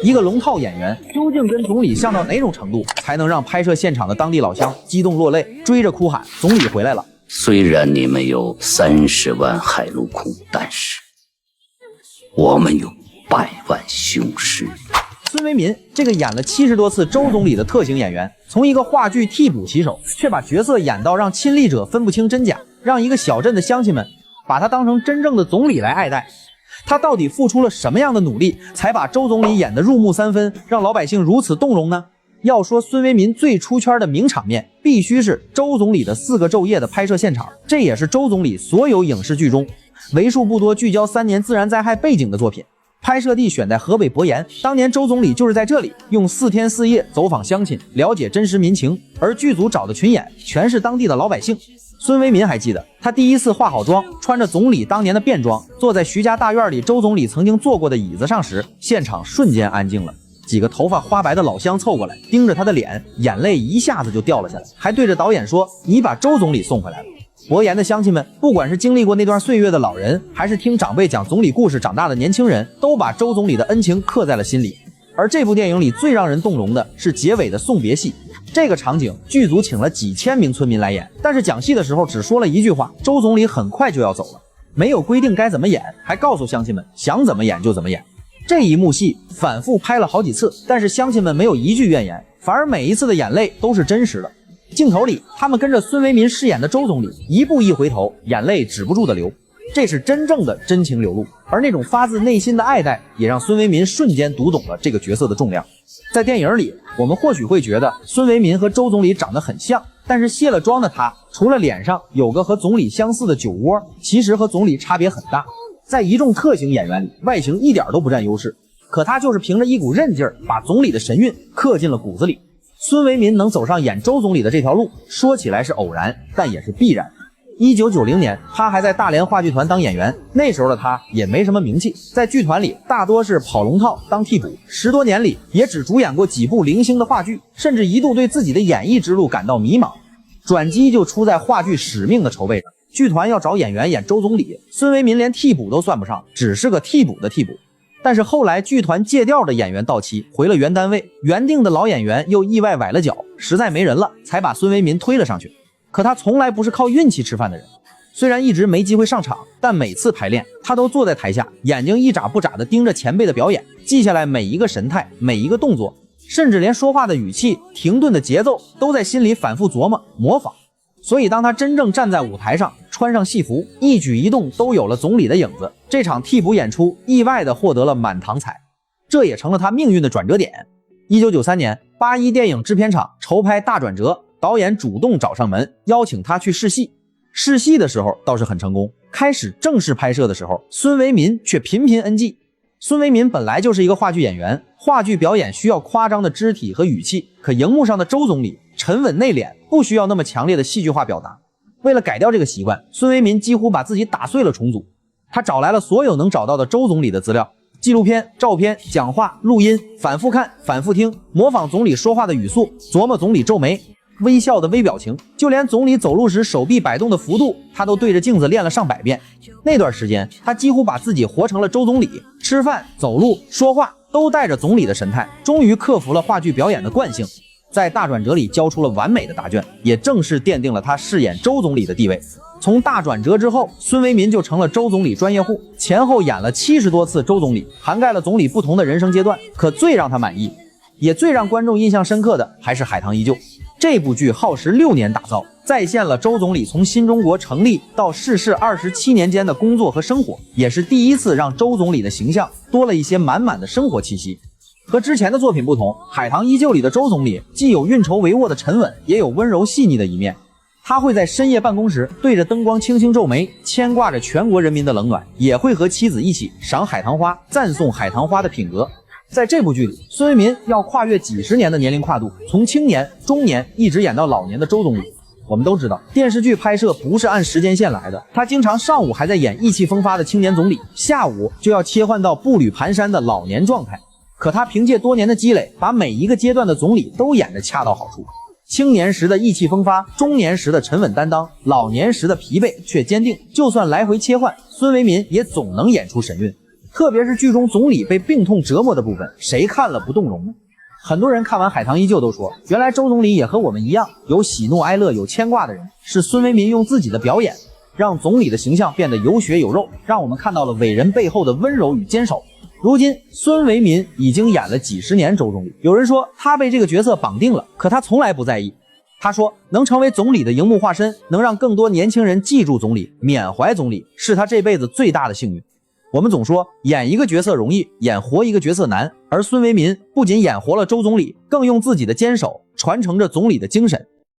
一个龙套演员究竟跟总理像到哪种程度，才能让拍摄现场的当地老乡激动落泪，追着哭喊总理回来了？虽然你们有30万海陆空，但是我们有100万雄师。孙维民这个演了70多次周总理的特型演员，从一个话剧替补棋手，却把角色演到让亲历者分不清真假，让一个小镇的乡亲们把他当成真正的总理来爱戴。他到底付出了什么样的努力，才把周总理演得入木三分，让老百姓如此动容呢？要说孙维民最出圈的名场面，必须是周总理的4个昼夜的拍摄现场，这也是周总理所有影视剧中为数不多聚焦3年自然灾害背景的作品。拍摄地选在河北博言，当年周总理就是在这里用4天4夜走访乡亲，了解真实民情，而剧组找的群演全是当地的老百姓。孙维民还记得，他第一次化好妆，穿着总理当年的便装，坐在徐家大院里周总理曾经坐过的椅子上时，现场瞬间安静了。几个头发花白的老乡凑过来，盯着他的脸，眼泪一下子就掉了下来，还对着导演说：“你把周总理送回来了。”博言的乡亲们，不管是经历过那段岁月的老人，还是听长辈讲总理故事长大的年轻人，都把周总理的恩情刻在了心里。而这部电影里最让人动容的是结尾的送别戏。这个场景剧组请了几千名村民来演，但是讲戏的时候只说了一句话：周总理很快就要走了，没有规定该怎么演，还告诉乡亲们想怎么演就怎么演。这一幕戏反复拍了好几次，但是乡亲们没有一句怨言，反而每一次的眼泪都是真实的。镜头里，他们跟着孙维民饰演的周总理一步一回头，眼泪止不住的流，这是真正的真情流露。而那种发自内心的爱戴，也让孙维民瞬间读懂了这个角色的重量。在电影里，我们或许会觉得孙维民和周总理长得很像，但是卸了妆的他，除了脸上有个和总理相似的酒窝，其实和总理差别很大。在一众特型演员里，外形一点都不占优势，可他就是凭着一股韧劲儿，把总理的神韵刻进了骨子里。孙维民能走上演周总理的这条路，说起来是偶然，但也是必然。1990年，他还在大连话剧团当演员，那时候的他也没什么名气，在剧团里大多是跑龙套当替补，10多年里也只主演过几部零星的话剧，甚至一度对自己的演艺之路感到迷茫。转机就出在话剧《使命》的筹备上，剧团要找演员演周总理，孙维民连替补都算不上，只是个替补的替补。但是后来剧团借调的演员到期，回了原单位，原定的老演员又意外崴了脚，实在没人了，才把孙维民推了上去。可他从来不是靠运气吃饭的人，虽然一直没机会上场，但每次排练他都坐在台下，眼睛一眨不眨地盯着前辈的表演，记下来每一个神态，每一个动作，甚至连说话的语气、停顿的节奏都在心里反复琢磨模仿。所以当他真正站在舞台上，穿上戏服，一举一动都有了总理的影子，这场替补演出意外地获得了满堂彩，这也成了他命运的转折点。1993年，81电影制片厂筹拍大转折，导演主动找上门，邀请他去试戏。试戏的时候倒是很成功，开始正式拍摄的时候，孙维民却频频 NG。孙维民本来就是一个话剧演员，话剧表演需要夸张的肢体和语气，可荧幕上的周总理沉稳内敛，不需要那么强烈的戏剧化表达。为了改掉这个习惯，孙维民几乎把自己打碎了重组。他找来了所有能找到的周总理的资料，纪录片、照片、讲话、录音，反复看，反复听，模仿总理说话的语速，琢磨总理皱眉、微笑的微表情，就连总理走路时手臂摆动的幅度，他都对着镜子练了上百遍。那段时间，他几乎把自己活成了周总理，吃饭、走路、说话都带着总理的神态，终于克服了话剧表演的惯性，在大转折里交出了完美的答卷，也正式奠定了他饰演周总理的地位。从大转折之后，孙维民就成了周总理专业户，前后演了70多次周总理，涵盖了总理不同的人生阶段。可最让他满意，也最让观众印象深刻的还是《海棠依旧》。这部剧耗时6年打造，再现了周总理从新中国成立到逝世27年间的工作和生活，也是第一次让周总理的形象多了一些满满的生活气息。和之前的作品不同，《海棠依旧》里的周总理既有运筹帷幄的沉稳，也有温柔细腻的一面。他会在深夜办公时对着灯光轻轻皱眉，牵挂着全国人民的冷暖，也会和妻子一起赏海棠花，赞颂海棠花的品格。在这部剧里，孙维民要跨越几十年的年龄跨度，从青年、中年一直演到老年的周总理。我们都知道，电视剧拍摄不是按时间线来的，他经常上午还在演意气风发的青年总理，下午就要切换到步履蹒跚的老年状态。可他凭借多年的积累，把每一个阶段的总理都演得恰到好处。青年时的意气风发，中年时的沉稳担当，老年时的疲惫却坚定，就算来回切换，孙维民也总能演出神韵。特别是剧中总理被病痛折磨的部分，谁看了不动容呢？很多人看完《海棠依旧》都说，原来周总理也和我们一样，有喜怒哀乐，有牵挂的人。是孙维民用自己的表演，让总理的形象变得有血有肉，让我们看到了伟人背后的温柔与坚守。如今孙维民已经演了几十年周总理，有人说他被这个角色绑定了，可他从来不在意。他说能成为总理的荧幕化身，能让更多年轻人记住总理，缅怀总理，是他这辈子最大的幸运。我们总说演一个角色容易，演活一个角色难，而孙维民不仅演活了周总理，更用自己的坚守传承着总理的精神，